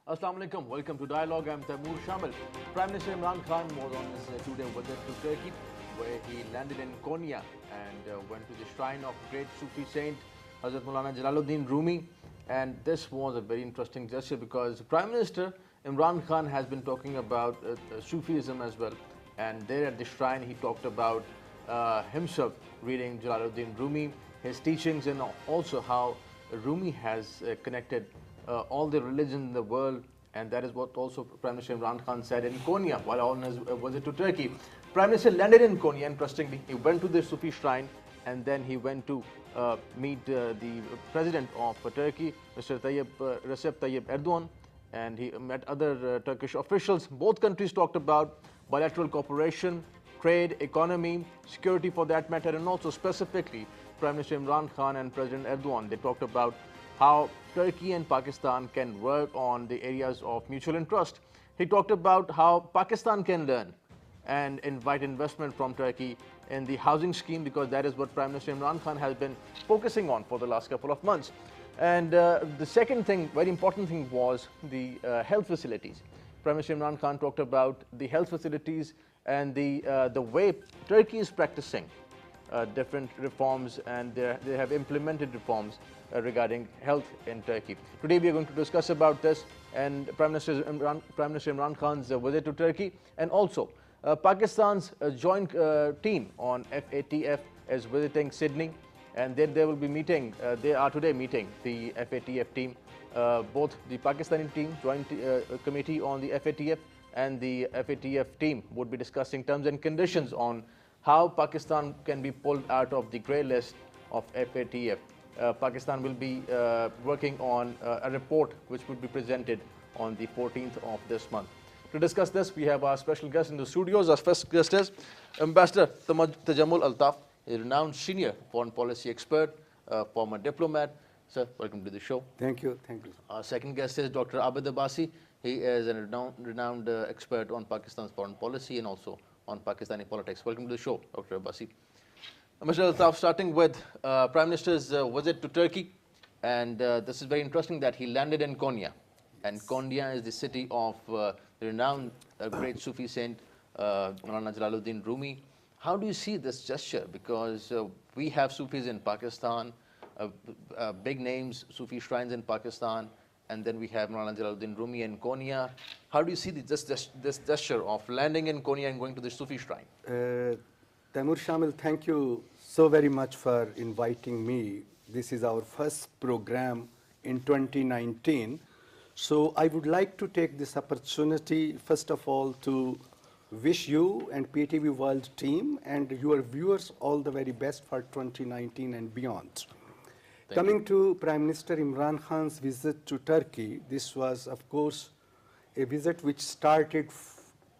Assalamu alaikum. Welcome to Dialogue. I'm Taimur Shamil. Prime Minister Imran Khan was on his two-day visit to Turkey, where he landed in Konya and went to the shrine of great Sufi saint Hazrat Maulana Jalaluddin Rumi. And this was a very interesting gesture because Prime Minister Imran Khan has been talking about Sufism as well. And there at the shrine, he talked about himself reading Jalaluddin Rumi, his teachings, and also how Rumi has connected all the religions in the world, and that is what also Prime Minister Imran Khan said in Konya while on his visit to Turkey. Prime Minister landed in Konya, interestingly. He went to the Sufi shrine and then he went to meet the President of Turkey, Mr. Recep Tayyip Erdogan, and he met other Turkish officials. Both countries talked about bilateral cooperation, trade, economy, security for that matter, and also specifically Prime Minister Imran Khan and President Erdogan. They talked about how Turkey and Pakistan can work on the areas of mutual interest. He talked about how Pakistan can learn and invite investment from Turkey in the housing scheme, because that is what Prime Minister Imran Khan has been focusing on for the last couple of months. And the second thing, very important thing, was the health facilities. Prime Minister Imran Khan talked about the health facilities and the way Turkey is practicing different reforms, and they have implemented reforms regarding health in Turkey. Today we are going to discuss about this and Prime Minister Imran Khan's visit to Turkey, and also Pakistan's joint team on FATF is visiting Sydney, and then they will be meeting, they are today meeting the FATF team, both the Pakistani team, joint committee on the FATF, and the FATF team would be discussing terms and conditions on how Pakistan can be pulled out of the grey list of FATF. Pakistan will be working on a report which will be presented on the 14th of this month. To discuss this, we have our special guest in the studios. Our first guest is Ambassador Tajammul Altaf, a renowned senior foreign policy expert, former diplomat. Sir, welcome to the show. Thank you. Thank you. Our second guest is Dr. Abid Abbasi. He is a renowned expert on Pakistan's foreign policy and also on Pakistani politics. Welcome to the show, Dr. Abbasi. Mr. Altaf, starting with Prime Minister's visit to Turkey, and this is very interesting that he landed in Konya, and Konya is the city of the renowned great Sufi saint Maulana Jalaluddin Rumi. How do you see this gesture? Because we have Sufis in Pakistan, big names, Sufi shrines in Pakistan, and then we have Maulana Jalaluddin Rumi in Konya. How do you see this gesture of landing in Konya and going to the Sufi shrine? Taimur Shamil, thank you so very much for inviting me. This is our first program in 2019. So I would like to take this opportunity, first of all, to wish you and PTV World team and your viewers all the very best for 2019 and beyond. Coming to Prime Minister Imran Khan's visit to Turkey, this was, of course, a visit which started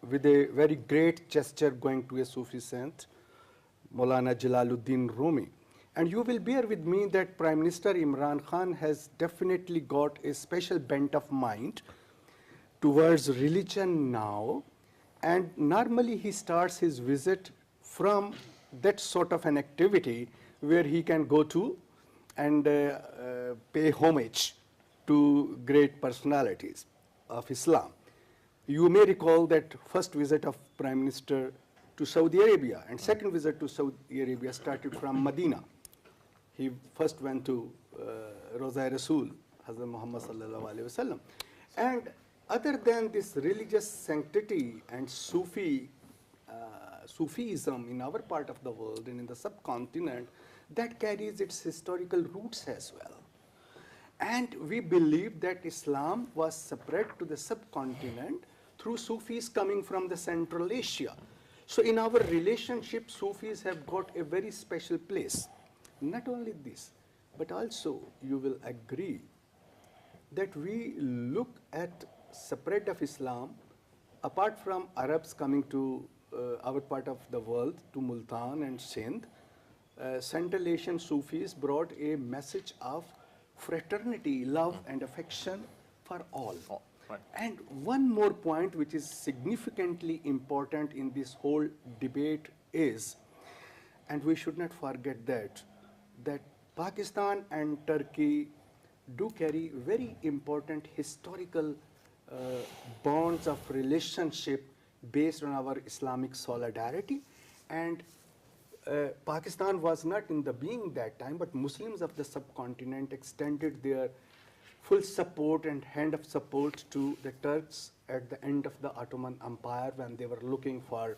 with a very great gesture going to a Sufi saint, Maulana Jalaluddin Rumi. And you will bear with me that Prime Minister Imran Khan has definitely got a special bent of mind towards religion now. And normally he starts his visit from that sort of an activity where he can go to and pay homage to great personalities of Islam. You may recall that first visit of Prime Minister to Saudi Arabia and second visit to Saudi Arabia started from Medina. He first went to Roza Rasul, Hazrat Muhammad sallallahu alaihi wasallam. And other than this religious sanctity and Sufism in our part of the world and in the subcontinent, that carries its historical roots as well. And we believe that Islam was spread to the subcontinent through Sufis coming from the Central Asia. So in our relationship, Sufis have got a very special place. Not only this, but also you will agree that we look at spread of Islam, apart from Arabs coming to our part of the world, to Multan and Sindh, Central Asian Sufis brought a message of fraternity, love and affection for all. Oh, right. And one more point which is significantly important in this whole debate is, and we should not forget that Pakistan and Turkey do carry very important historical uh, bonds of relationship based on our Islamic solidarity. And Pakistan was not in the being that time, but Muslims of the subcontinent extended their full support and hand of support to the Turks at the end of the Ottoman Empire when they were looking for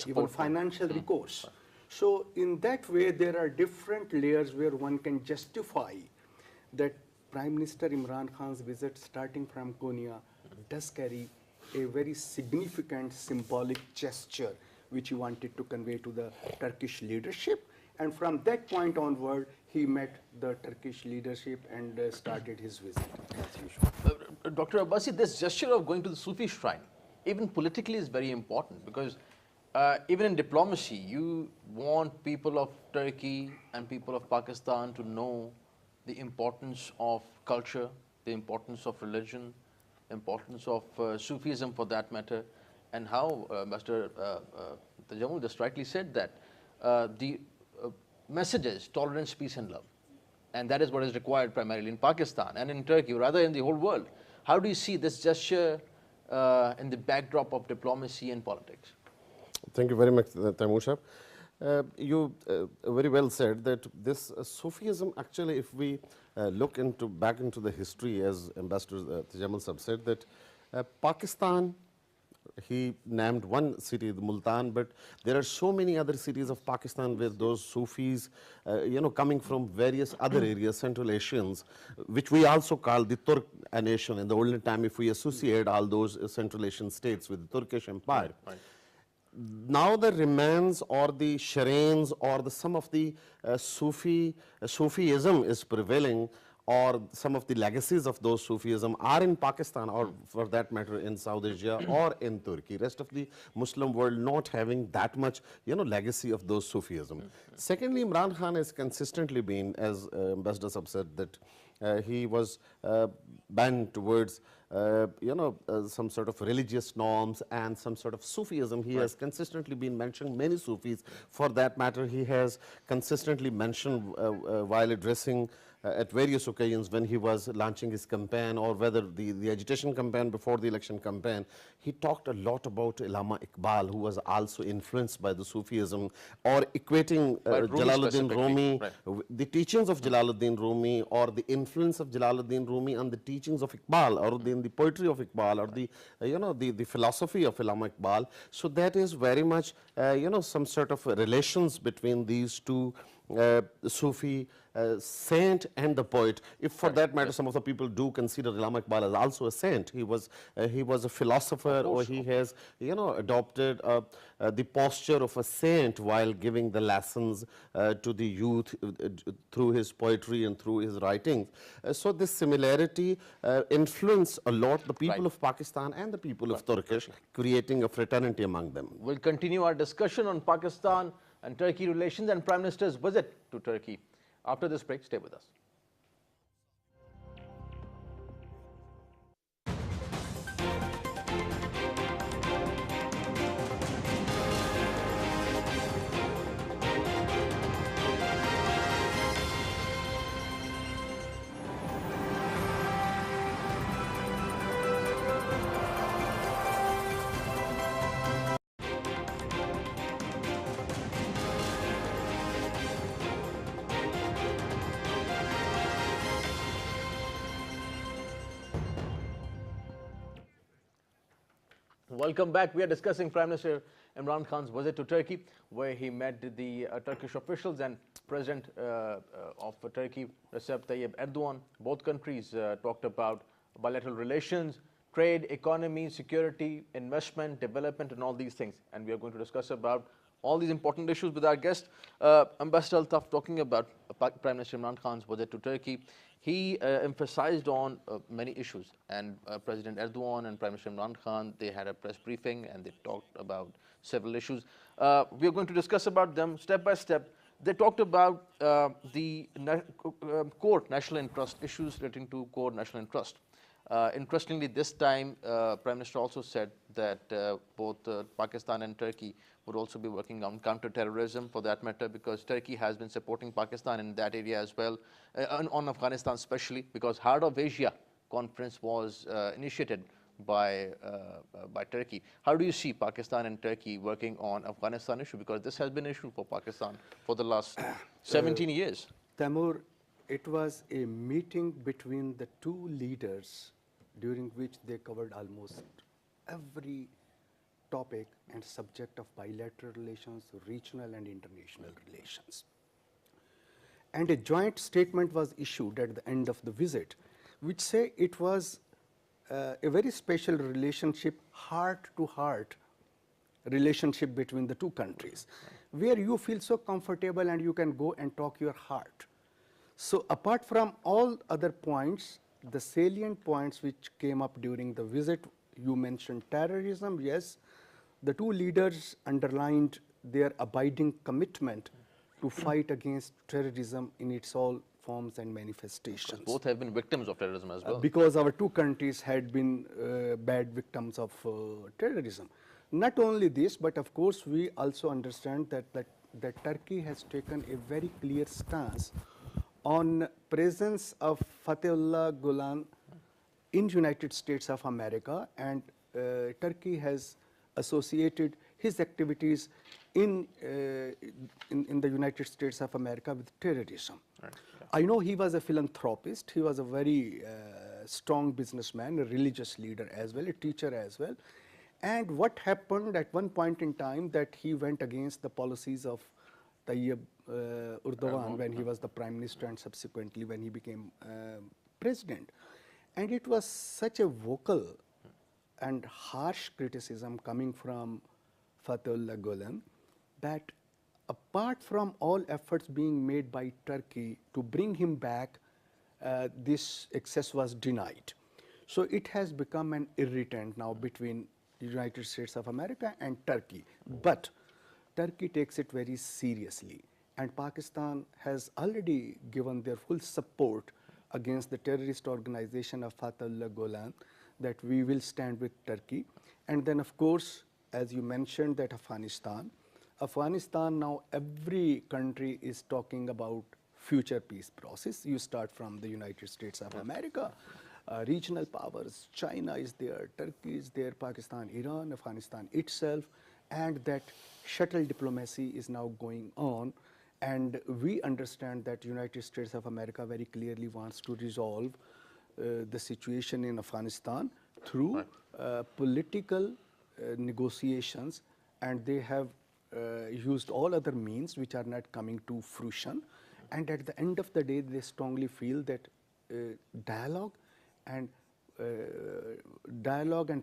even financial recourse. So in that way, there are different layers where one can justify that Prime Minister Imran Khan's visit starting from Konya does carry a very significant symbolic gesture which he wanted to convey to the Turkish leadership. And from that point onward, he met the Turkish leadership and started his visit as usual. Dr. Abbasi, this gesture of going to the Sufi shrine, even politically, is very important because even in diplomacy, you want people of Turkey and people of Pakistan to know the importance of culture, the importance of religion, importance of Sufism for that matter, and how Mr. Tajammul just rightly said that the message is tolerance, peace and love. And that is what is required primarily in Pakistan and in Turkey, or rather in the whole world. How do you see this gesture in the backdrop of diplomacy and politics? Thank you very much, Taimur Sahib. You very well said that this Sufism, actually, if we look back into the history, as Ambassador Tajammul Sahib said, that Pakistan, he named one city, the Multan, but there are so many other cities of Pakistan where those Sufis, coming from various other areas, Central Asians, which we also call the Turk nation. In the olden time, if we associate all those Central Asian states with the Turkish Empire. Right. Now the remains or the shrines or some of the Sufism is prevailing, or some of the legacies of those Sufism are in Pakistan, or for that matter in South Asia or in Turkey. Rest of the Muslim world not having that much legacy of those Sufism. Secondly, Imran Khan has consistently been, as Ambassador Sahib said, that he was bent towards some sort of religious norms and some sort of Sufism. He has consistently been mentioning many Sufis. For that matter, he has consistently mentioned while addressing at various occasions when he was launching his campaign, or whether the agitation campaign before the election campaign, he talked a lot about Allama Iqbal, who was also influenced by the Sufism, or equating Jalaluddin Rumi, the teachings of Jalaluddin Rumi, or the influence of Jalaluddin Rumi on the teachings of Iqbal, or the poetry of Iqbal, or the philosophy of Allama Iqbal. So that is very much some sort of relations between these two Sufi saint and the poet. If for that matter, some of the people do consider Allama Iqbal as also a saint. He was a philosopher, or he has adopted the posture of a saint while giving the lessons to the youth through his poetry and through his writings. So this similarity influenced a lot the people of Pakistan and the people of Turkish, creating a fraternity among them. We'll continue our discussion on Pakistan and Turkey relations and Prime Minister's visit to Turkey. After this break, stay with us. Welcome back. We are discussing Prime Minister Imran Khan's visit to Turkey, where he met the Turkish officials and President of Turkey, Recep Tayyip Erdogan. Both countries talked about bilateral relations, trade, economy, security, investment, development, and all these things. And we are going to discuss about all these important issues with our guest, Ambassador Altaf, talking about Prime Minister Imran Khan's visit to Turkey. He emphasized on many issues, and President Erdogan and Prime Minister Imran Khan, they had a press briefing and they talked about several issues. We are going to discuss about them step by step. They talked about the core national interest, issues relating to core national interest. Interestingly, this time, Prime Minister also said that both Pakistan and Turkey would also be working on counter-terrorism, for that matter, because Turkey has been supporting Pakistan in that area as well, on Afghanistan especially, because Heart of Asia conference was initiated by Turkey. How do you see Pakistan and Turkey working on Afghanistan issue? Because this has been an issue for Pakistan for the last 17 years. Taimur, it was a meeting between the two leaders during which they covered almost every topic and subject of bilateral relations, regional and international relations. And a joint statement was issued at the end of the visit, which say it was a very special relationship, heart-to-heart relationship between the two countries, where you feel so comfortable and you can go and talk your heart. So apart from all other points, the salient points which came up during the visit, you mentioned terrorism, yes. The two leaders underlined their abiding commitment to fight against terrorism in its all forms and manifestations. Both have been victims of terrorism as well. Because our two countries had been bad victims of terrorism. Not only this, but of course we also understand that Turkey has taken a very clear stance on presence of Fatehullah Gulen in United States of America, and Turkey has associated his activities in the United States of America with terrorism. Right. Yeah. I know he was a philanthropist, he was a very strong businessman, a religious leader as well, a teacher as well. And what happened at one point in time that he went against the policies of Tayyip Erdogan when he was the prime minister and subsequently when he became president. And it was such a vocal and harsh criticism coming from Fatehullah Gulen that apart from all efforts being made by Turkey to bring him back, this access was denied. So it has become an irritant now between the United States of America and Turkey. But Turkey takes it very seriously, and Pakistan has already given their full support against the terrorist organization of Fatehullah Gulen, that we will stand with Turkey. And then of course, as you mentioned, that Afghanistan now every country is talking about future peace process. You start from the United States of America, regional powers, China is there, Turkey is there, Pakistan, Iran, Afghanistan itself, and that shuttle diplomacy is now going on. And we understand that United States of America very clearly wants to resolve the situation in Afghanistan through political negotiations, and they have used all other means which are not coming to fruition. And at the end of the day, they strongly feel that dialogue and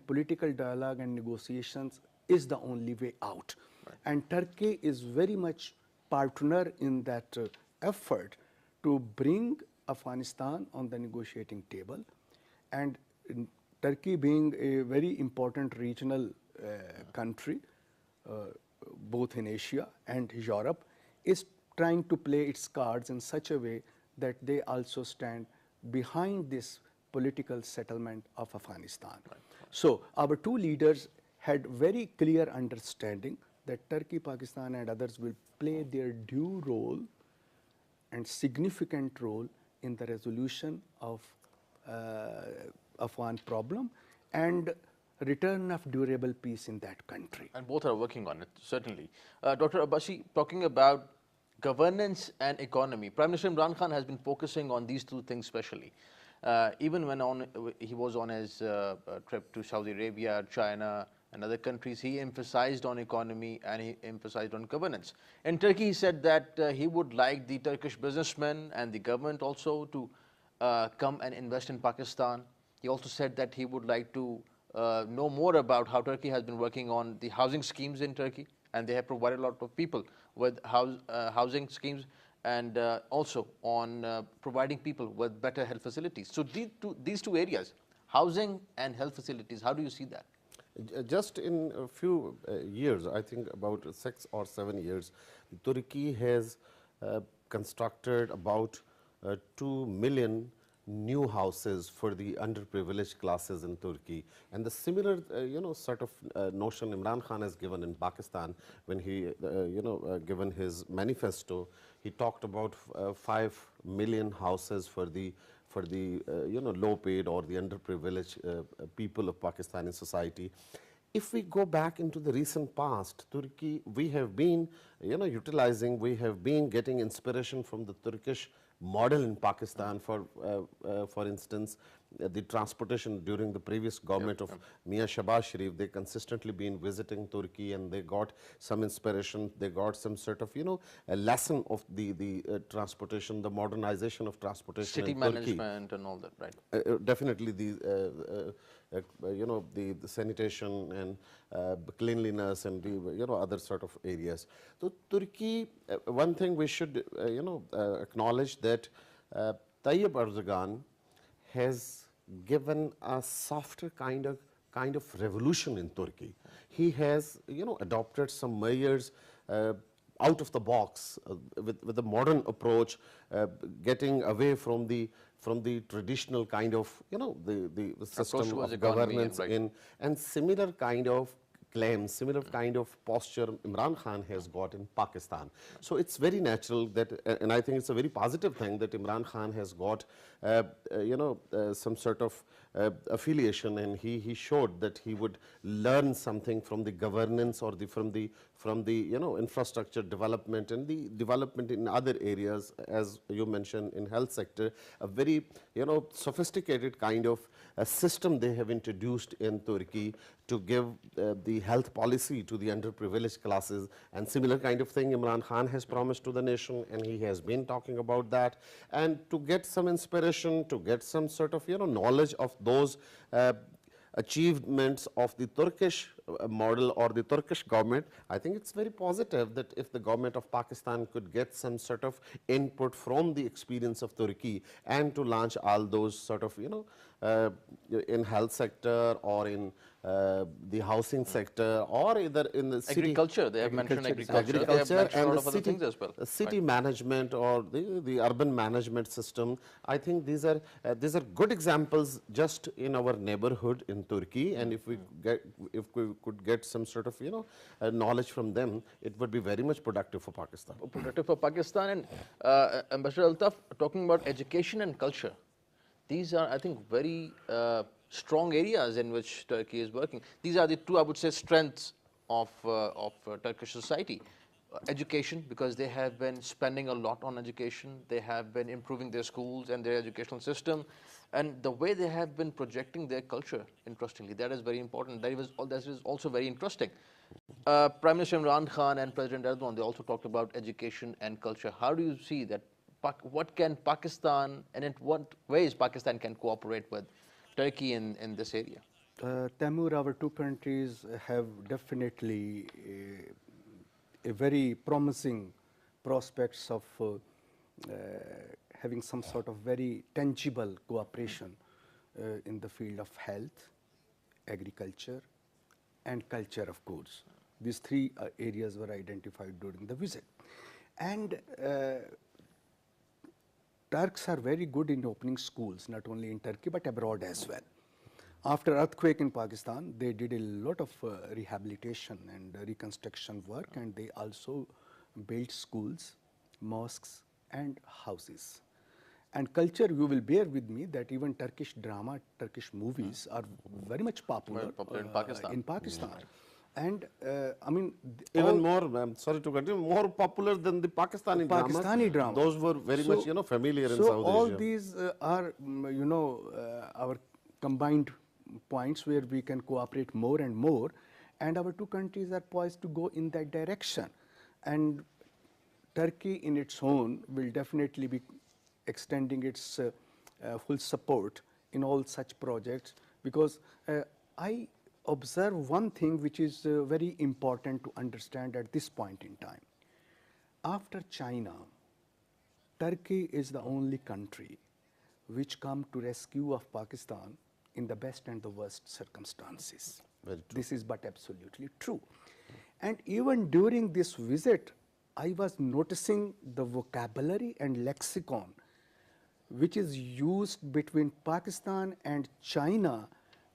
political dialogue and negotiations is the only way out. Right. And Turkey is very much partner in that effort to bring Afghanistan on the negotiating table. And Turkey being a very important regional country, both in Asia and Europe, is trying to play its cards in such a way that they also stand behind this political settlement of Afghanistan. Right. So our two leaders had very clear understanding that Turkey, Pakistan and others will play their due role and significant role in the resolution of Afghan problem and return of durable peace in that country. And both are working on it, certainly. Dr. Abbasi, talking about governance and economy, Prime Minister Imran Khan has been focusing on these two things especially. Even when he was on his trip to Saudi Arabia, China and other countries, he emphasized on economy and he emphasized on governance. In Turkey, he said that he would like the Turkish businessmen and the government also to come and invest in Pakistan. He also said that he would like to know more about how Turkey has been working on the housing schemes in Turkey, and they have provided a lot of people with housing schemes, and also on providing people with better health facilities. So these two areas, housing and health facilities, how do you see that? Just in a few years, I think about 6 or 7 years, Turkey has constructed about 2 million new houses for the underprivileged classes in Turkey. And the similar, sort of notion Imran Khan has given in Pakistan when he, given his manifesto. He talked about 5 million houses for low paid or the underprivileged people of Pakistani society. If we go back into the recent past, Turkey, we have been, we have been getting inspiration from the Turkish model in Pakistan. For instance, the transportation during the previous government of Mia Shahbaz Sharif, they consistently been visiting Turkey, and they got some inspiration. They got some sort of, a lesson of the transportation, the modernization of transportation City in Turkey. management and all that, right? Definitely the sanitation and cleanliness and the other sort of areas. So Turkey, one thing we should acknowledge that Tayyip Erdogan has given a softer kind of revolution in Turkey. He has adopted some measures out of the box with a modern approach, getting away from the traditional kind of the system of governance and similar kind of claims, similar kind of posture Imran Khan has got in Pakistan. So it's very natural that, and I think it's a very positive thing that Imran Khan has got, some sort of affiliation, and he showed that he would learn something from the governance or from the infrastructure development and the development in other areas, as you mentioned in health sector, a very sophisticated kind of a system they have introduced in Turkey to give the health policy to the underprivileged classes, and similar kind of thing Imran Khan has promised to the nation, and he has been talking about that. And to get some inspiration, to get some sort of knowledge of those achievements of the Turkish model or the Turkish government, I think it's very positive that if the government of Pakistan could get some sort of input from the experience of Turkey and to launch all those sort of in health sector or in the housing sector or either in the city Agriculture, they have mentioned agriculture. They have mentioned a lot of other things as well. City management or the urban management system. I think these are good examples just in our neighborhood in Turkey, and if we could get some sort of knowledge from them, it would be very much productive for Pakistan. Productive for Pakistan. And Ambassador Altaf, talking about education and culture, these are, I think, very strong areas in which Turkey is working. These are the two, I would say, strengths of Turkish society. Education, because they have been spending a lot on education. They have been improving their schools and their educational system. And the way they have been projecting their culture, interestingly, that is very important. That is also very interesting. Prime Minister Imran Khan and President Erdogan, they also talked about education and culture. How do you see that? What can Pakistan, and in what ways Pakistan can cooperate with Turkey in this area? Taimur, our two countries have definitely a very promising prospects of having some sort of very tangible cooperation in the field of health, agriculture, and culture, of course. These three areas were identified during the visit. And Turks are very good in opening schools, not only in Turkey but abroad as well. After earthquake in Pakistan, they did a lot of rehabilitation and reconstruction work, and they also built schools, mosques, and houses. And culture, you will bear with me that even Turkish drama, Turkish movies are very much popular, in Pakistan. And I mean, even more, I'm sorry to cut you, more popular than the Pakistani drama. Those were very much familiar in Saudi Arabia. So all these are our combined points where we can cooperate more and more, and our two countries are poised to go in that direction. And Turkey in its own will definitely be extending its full support in all such projects, because I observe one thing which is very important to understand at this point in time. After China, Turkey is the only country which come to rescue of Pakistan in the best and the worst circumstances. This is but absolutely true. And even during this visit, I was noticing the vocabulary and lexicon which is used between Pakistan and China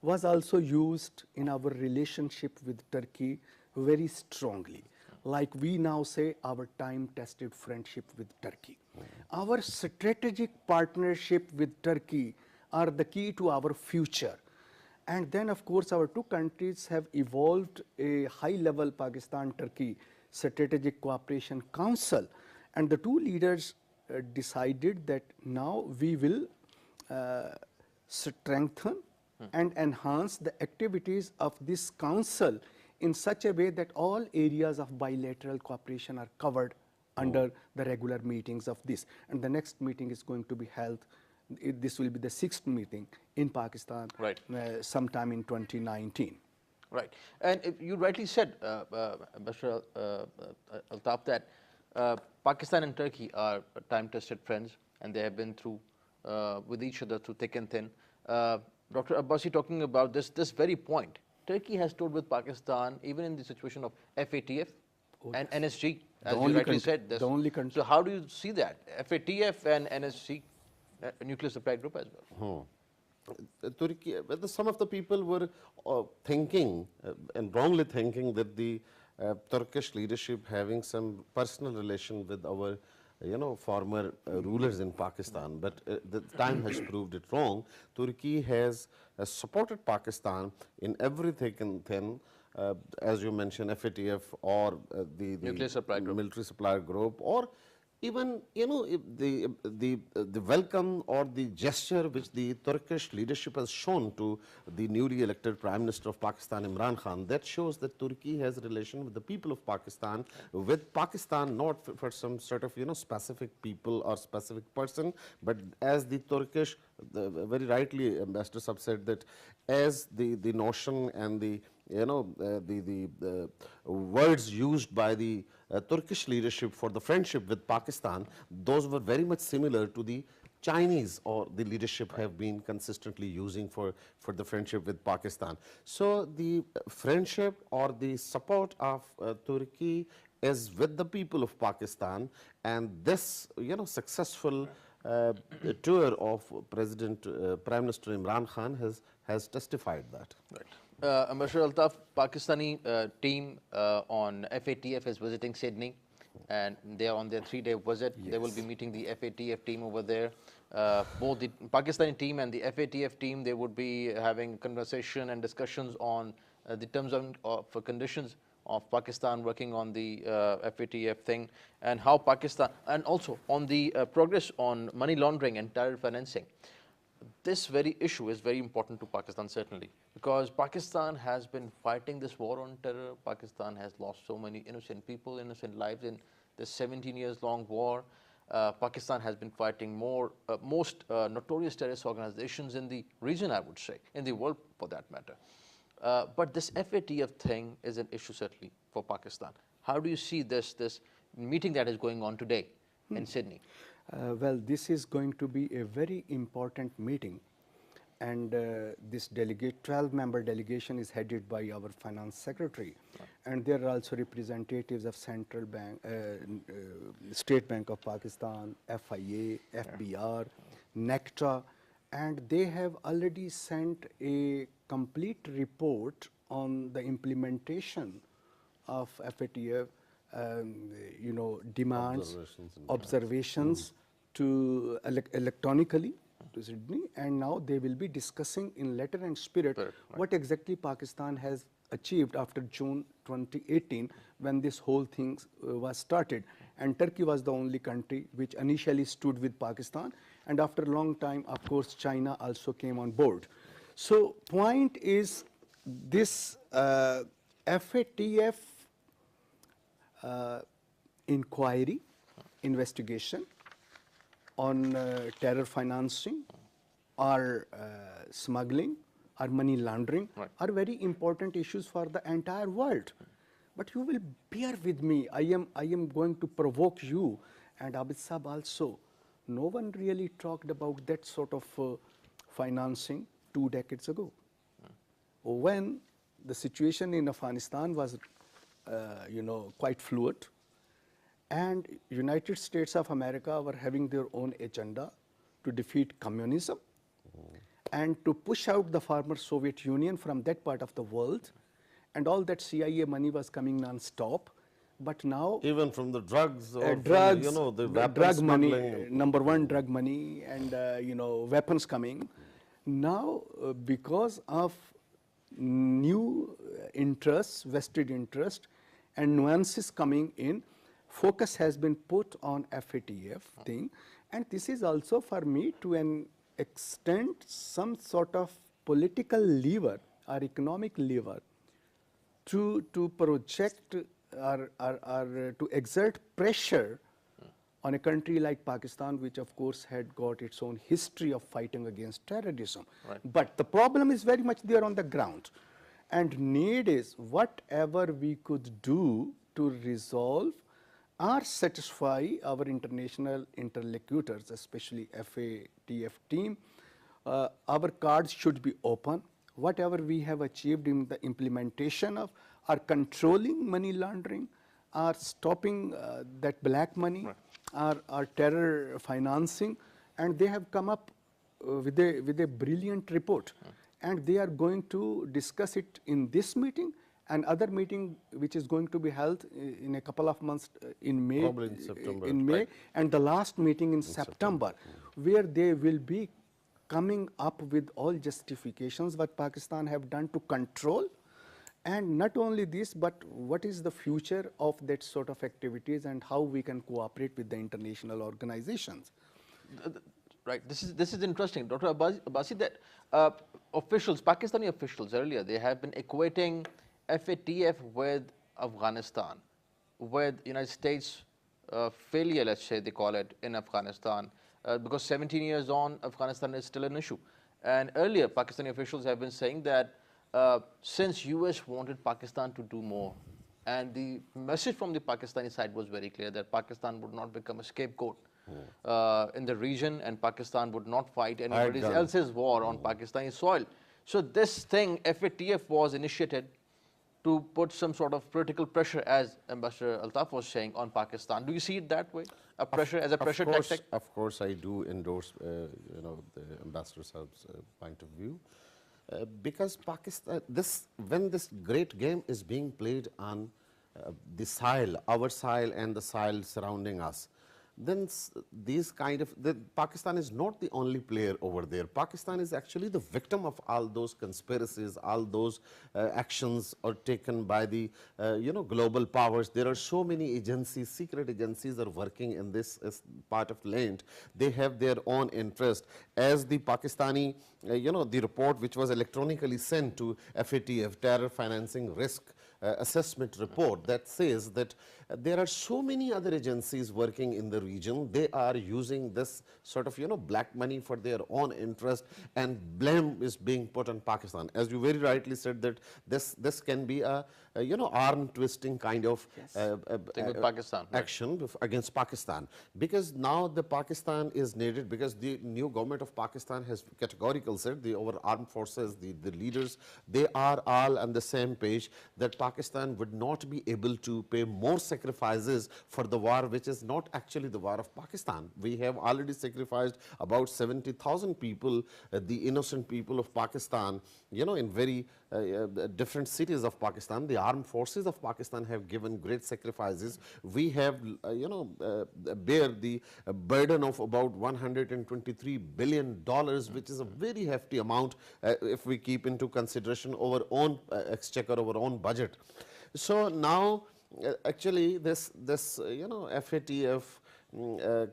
was also used in our relationship with Turkey very strongly. Like we now say, our time-tested friendship with Turkey. Our strategic partnership with Turkey are the key to our future. And then, of course, our two countries have evolved a high-level Pakistan-Turkey Strategic Cooperation Council. And the two leaders decided that now we will strengthen and enhance the activities of this council in such a way that all areas of bilateral cooperation are covered under the regular meetings of this. And the next meeting is going to be held, this will be the 6th meeting in Pakistan, Right. Sometime in 2019. Right. And you rightly said, Mr. Altaf, that Pakistan and Turkey are time-tested friends, and they have been through with each other through thick and thin. Dr. Abbasi, talking about this very point, Turkey has stood with Pakistan even in the situation of FATF and NSG, as you rightly said. The only country. So how do you see that? FATF and NSG, nuclear supply group as well. Turkey, some of the people were thinking and wrongly thinking that the Turkish leadership having some personal relation with our former rulers in Pakistan, but the time has proved it wrong. Turkey has supported Pakistan in everything and thin, as you mentioned, FATF or the Nuclear supply group. military supply group, or even the welcome or the gesture which the Turkish leadership has shown to the newly elected Prime Minister of Pakistan, Imran Khan, that shows that Turkey has a relation with the people of Pakistan, with Pakistan not for some sort of specific people or specific person, but as the Turkish, very rightly Ambassador Sab said that as the notion and the the words used by the Turkish leadership for the friendship with Pakistan, those were very much similar to the Chinese or the leadership have been consistently using for the friendship with Pakistan. So the friendship or the support of Turkey is with the people of Pakistan, and this successful tour of Prime Minister Imran Khan has testified that. Right. Ambassador Altaf, Pakistani team on FATF is visiting Sydney, and they are on their 3-day visit. Yes. They will be meeting the FATF team over there. Both the Pakistani team and the FATF team, they would be having conversation and discussions on the terms of conditions of Pakistan working on the FATF thing, and how Pakistan, and also on the progress on money laundering and terror financing. This very issue is very important to Pakistan, certainly, because Pakistan has been fighting this war on terror. Pakistan has lost so many innocent people, innocent lives in this 17 years long war. Pakistan has been fighting most notorious terrorist organizations in the region, I would say, in the world for that matter. But this FATF thing is an issue certainly for Pakistan. How do you see this meeting that is going on today in Sydney? Well, this is going to be a very important meeting, and this 12-member delegation is headed by our finance secretary, and there are also representatives of Central Bank, State Bank of Pakistan, FIA, FBR, NECTA, and they have already sent a complete report on the implementation of FATF, demands, observations to electronically to Sydney, and now they will be discussing in letter and spirit what exactly Pakistan has achieved after June 2018 when this whole thing was started. And Turkey was the only country which initially stood with Pakistan, and after a long time, of course, China also came on board. So point is this FATF inquiry, investigation on terror financing or smuggling or money laundering are very important issues for the entire world. But you will bear with me, I am going to provoke you and Abid Saab also. No one really talked about that sort of financing 2 decades ago. When the situation in Afghanistan was quite fluid, and United States of America were having their own agenda to defeat communism and to push out the former Soviet Union from that part of the world, and all that CIA money was coming non-stop. but now Even from the drugs or from, drugs, you know, the the weapons drug money, smuggling. number one, drug money, and weapons coming. Now, because of new interests, vested interest, and nuances coming in, focus has been put on FATF thing, and this is also for me to an extent some sort of political lever or economic lever to project or to exert pressure on a country like Pakistan, which of course had got its own history of fighting against terrorism. Right. But the problem is very much there on the ground. And need is whatever we could do to resolve or satisfy our international interlocutors, especially FATF team. Our cards should be open. Whatever we have achieved in the implementation of or controlling money laundering or stopping that black money or terror financing, and they have come up with a brilliant report. And they are going to discuss it in this meeting and other meeting which is going to be held in a couple of months in May. Probably in September. In May, and the last meeting in September, where they will be coming up with all justifications what Pakistan have done to control. And not only this, but what is the future of that sort of activities and how we can cooperate with the international organizations. Right. This is interesting, Dr. Abbasi. That officials, Pakistani officials earlier, they have been equating FATF with Afghanistan, with United States failure, let's say they call it, in Afghanistan, because 17 years on, Afghanistan is still an issue. And earlier, Pakistani officials have been saying that since US wanted Pakistan to do more, and the message from the Pakistani side was very clear that Pakistan would not become a scapegoat in the region, and Pakistan would not fight anybody else's war on Pakistani soil. So this thing, FATF, was initiated to put some sort of political pressure, as Ambassador Altaf was saying, on Pakistan. Do you see it that way? A pressure as a pressure tactic? Of course, I do endorse, you know, the Ambassador Saab's point of view. Because Pakistan, when this great game is being played on the Sahel, our Sahel and the Sahel surrounding us, then these kind of, Pakistan is not the only player over there. Pakistan is actually the victim of all those conspiracies, all those actions are taken by the, you know, global powers. There are so many agencies, secret agencies are working in this part of land. They have their own interest. As the Pakistani, you know, the report which was electronically sent to FATF, Terror Financing Risk Assessment report, that says that there are so many other agencies working in the region. They are using this sort of, you know, black money for their own interest, and blame is being put on Pakistan. As you very rightly said, that this can be a you know, arm twisting kind of Pakistan, action against Pakistan, because now the Pakistan is needed, because the new government of Pakistan has categorically said, our armed forces, the leaders, they are all on the same page that Pakistan would not be able to pay more sacrifices for the war, which is not actually the war of Pakistan. We have already sacrificed about 70,000 people, the innocent people of Pakistan, you know, in very different cities of Pakistan. The armed forces of Pakistan have given great sacrifices. We have, you know, bear the burden of about $123 billion, which is a very hefty amount if we keep into consideration our own exchequer, our own budget. So now, actually, this you know, FATF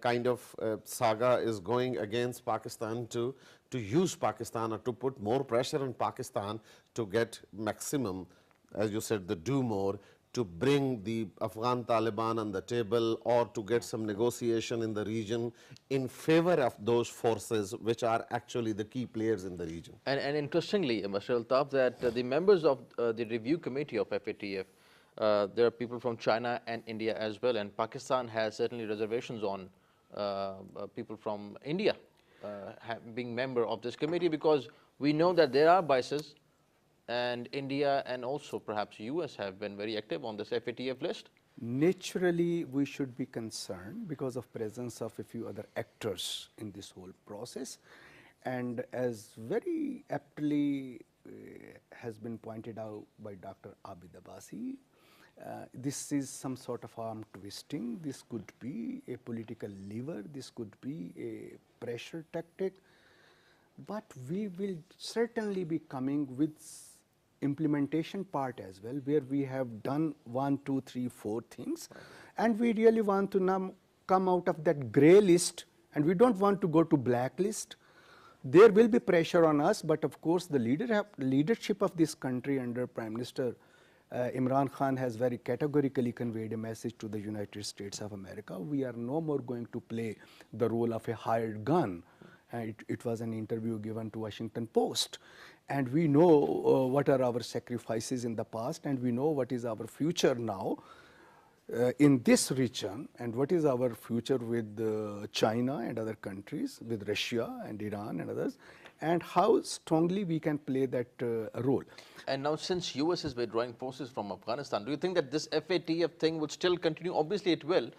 kind of saga is going against Pakistan to use Pakistan, or to put more pressure on Pakistan to get maximum, as you said, the do more, to bring the Afghan Taliban on the table, or to get some negotiation in the region in favor of those forces which are actually the key players in the region. And interestingly, Ambassador Altaf, that the members of the review committee of FATF, there are people from China and India as well, and Pakistan has certainly reservations on people from India being member of this committee, because we know that there are biases, and India and also perhaps US have been very active on this FATF list. Naturally, we should be concerned because of presence of a few other actors in this whole process. And as very aptly has been pointed out by Dr. Abid Abbasi, This is some sort of arm twisting. This could be a political lever. This could be a pressure tactic. But we will certainly be coming with implementation part as well, where we have done 1, 2, 3, 4 things, and we really want to now come out of that gray list, and we don't want to go to blacklist. There will be pressure on us, but of course the leadership of this country under Prime Minister Imran Khan has very categorically conveyed a message to the United States of America. We are no more going to play the role of a hired gun. It was an interview given to Washington Post. And we know what are our sacrifices in the past, and we know what is our future now in this region, and what is our future with China and other countries, with Russia and Iran and others, and how strongly we can play that role. And now, since US is withdrawing forces from Afghanistan, do you think that this FATF thing would still continue? Obviously it will,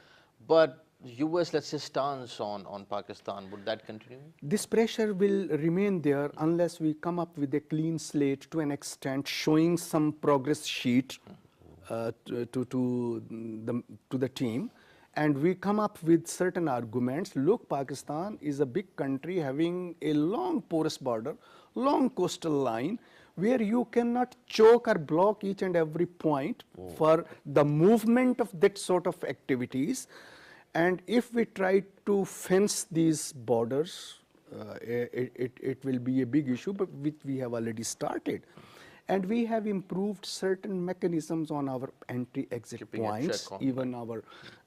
but US, let's say, stance on Pakistan, would that continue? This pressure will remain there unless we come up with a clean slate to an extent, showing some progress sheet to the team, and we come up with certain arguments. Look, Pakistan is a big country having a long porous border, long coastal line, where you cannot choke or block each and every point for the movement of that sort of activities. And if we try to fence these borders, it will be a big issue, but which we have already started. And we have improved certain mechanisms on our entry-exit points, even our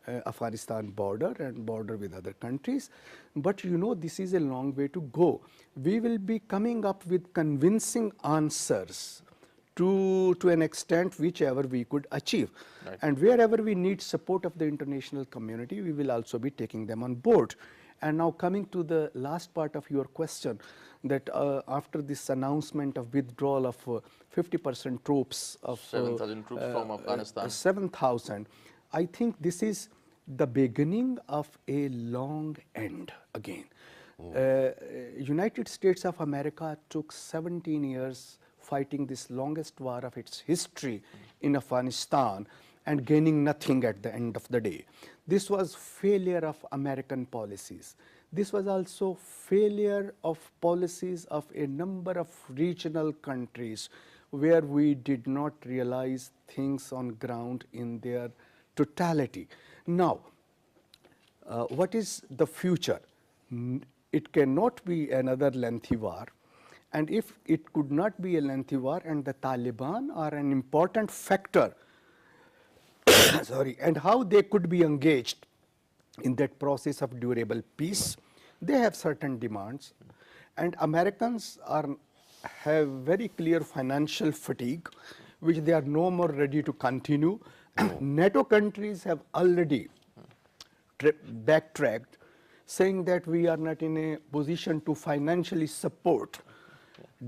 Afghanistan border and border with other countries. But you know, this is a long way to go. We will be coming up with convincing answers to an extent whichever we could achieve. Right. And wherever we need support of the international community, we will also be taking them on board. And now coming to the last part of your question, that after this announcement of withdrawal of 50% troops of 7,000 troops from Afghanistan. 7,000, I think this is the beginning of a long end again. United States of America took 17 years fighting this longest war of its history in Afghanistan and gaining nothing at the end of the day. This was failure of American policies. This was also failure of policies of a number of regional countries where we did not realize things on ground in their totality. Now, what is the future? It cannot be another lengthy war. And if it could not be a lengthy war, and the Taliban are an important factor, sorry, and how they could be engaged in that process of durable peace, they have certain demands. And Americans have very clear financial fatigue, which they are no more ready to continue. NATO countries have already backtracked, saying that we are not in a position to financially support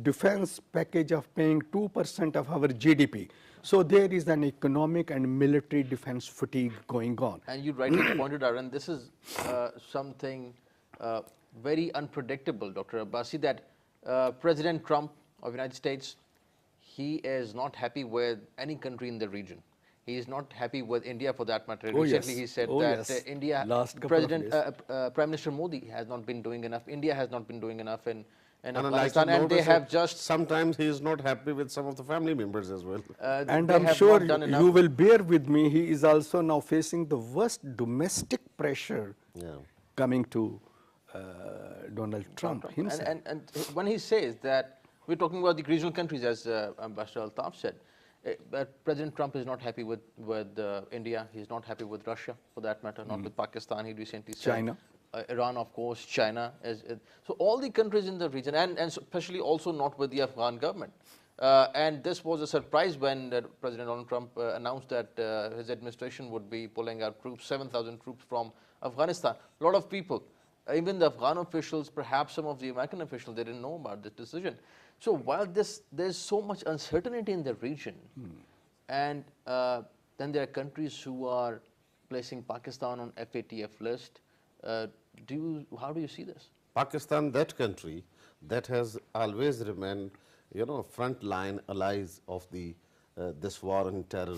defense package of paying 2% of our GDP. So there is an economic and military defense fatigue going on. And you rightly pointed out, and this is something very unpredictable, Dr. Abbasi, that President Trump of the United States, he is not happy with any country in the region. He is not happy with India for that matter. Recently he said that India, Prime Minister Modi has not been doing enough. India has not been doing enough in Afghanistan, and they have just... Sometimes he is not happy with some of the family members as well. And I'm sure you will bear with me, he is also now facing the worst domestic pressure coming to Donald Trump himself. And when he says that, we're talking about the regional countries, as Ambassador Altaf said, but President Trump is not happy with India, he's not happy with Russia for that matter, not with Pakistan, he recently said. China. Iran, of course, China. So all the countries in the region, and especially also not with the Afghan government. And this was a surprise when President Donald Trump announced that his administration would be pulling out troops, 7,000 troops from Afghanistan. A lot of people, even the Afghan officials, perhaps some of the American officials, they didn't know about this decision. So while there's so much uncertainty in the region, and then there are countries who are placing Pakistan on FATF list, how do you see this? Pakistan, that country that has always remained, frontline allies of the this war on terror,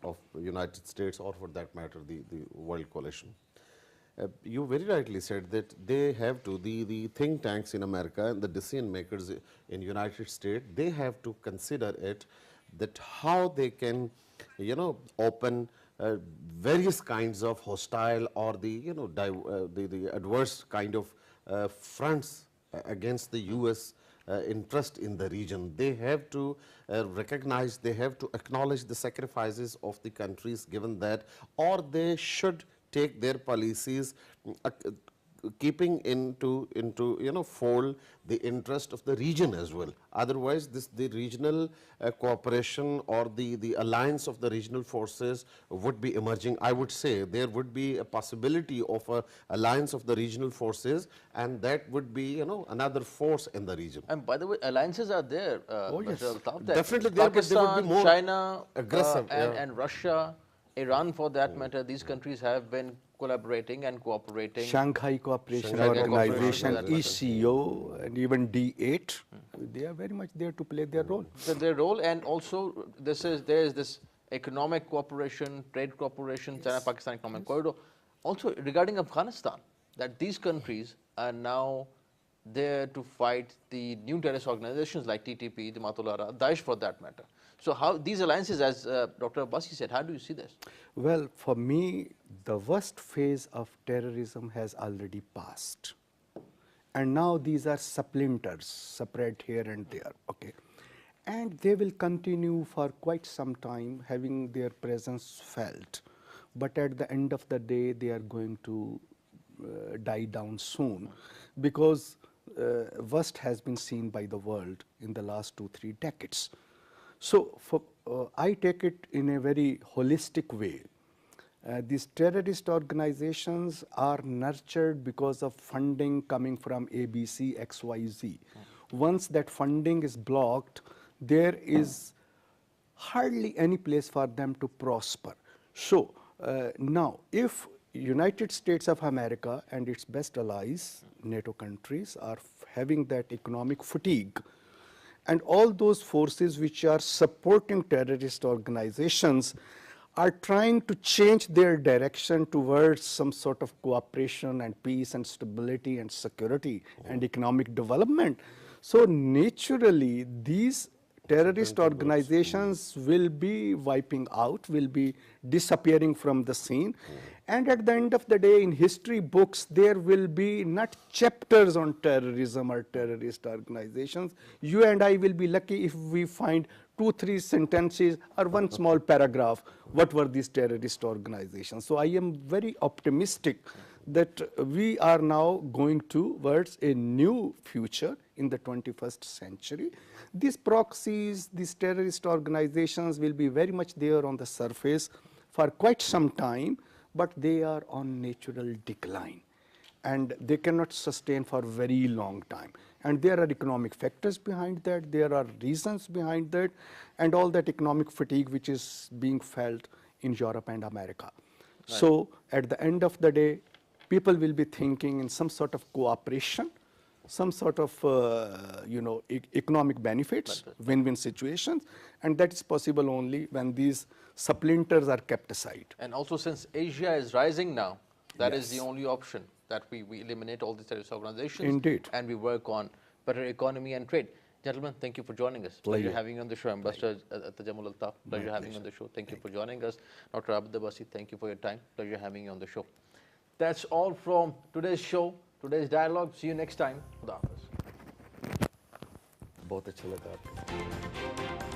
of United States, or for that matter, the world coalition. You very rightly said that they have to, the think tanks in America and the decision makers in United States, they have to consider it, that how they can, open various kinds of hostile or the adverse kind of fronts against the U.S. Interest in the region. They have to recognize, they have to acknowledge the sacrifices of the countries given that, or they should take their policies keeping into fold the interest of the region as well. Otherwise, the regional cooperation or the alliance of the regional forces would be emerging. I would say there would be a possibility of a alliance of the regional forces, and that would be another force in the region. And by the way, alliances are there. Yes. Altaf, Definitely there, but they would be Pakistan, more China, aggressive, and Russia, Iran for that matter, these countries have been collaborating and cooperating. Shanghai Cooperation Shanghai Organization, Cooperation, ECO, and even D8, they are very much there to play their role. So their role, and also there is this economic cooperation, trade cooperation, China-Pakistan economic corridor. Also regarding Afghanistan, that these countries are now there to fight the new terrorist organizations like TTP, Jamaat-ul-Ahrar, Daesh for that matter. So how these alliances, as Dr. Abbasi said, how do you see this? Well, for me, the worst phase of terrorism has already passed. And now these are splinters, spread here and there, okay. And they will continue for quite some time, having their presence felt. But at the end of the day, they are going to die down soon, because worst has been seen by the world in the last 2-3 decades. So I take it in a very holistic way. These terrorist organizations are nurtured because of funding coming from ABC, XYZ. Once that funding is blocked, there is hardly any place for them to prosper. So now, if United States of America and its best allies, NATO countries, are having that economic fatigue, and all those forces which are supporting terrorist organizations are trying to change their direction towards some sort of cooperation and peace and stability and security and economic development. So naturally, these terrorist organizations will be wiping out, will be disappearing from the scene. And at the end of the day, in history books, there will be not chapters on terrorism or terrorist organizations. You and I will be lucky if we find 2-3 sentences or one small paragraph, what were these terrorist organizations. So I am very optimistic that we are now going towards a new future in the 21st century. These proxies, these terrorist organizations will be very much there on the surface for quite some time, but they are on natural decline, and they cannot sustain for a very long time. And there are economic factors behind that, there are reasons behind that, and all that economic fatigue which is being felt in Europe and America. Right. So at the end of the day, people will be thinking in some sort of cooperation, some sort of economic benefits, win-win situations, and that is possible only when these splinters are kept aside. And also, since Asia is rising now, that is the only option, that we eliminate all these terrorist organizations. Indeed. And we work on better economy and trade. Gentlemen, thank you for joining us. Pleasure having you on the show. Ambassador Tajammul Altaf, pleasure having you on the show. Thank you for joining us. Dr. Abd Abbasi, thank you for your time. Pleasure having you on the show. That's all from today's show, today's dialogue. See you next time. Khuda Hafiz. बहुत अच्छा लगा आपको।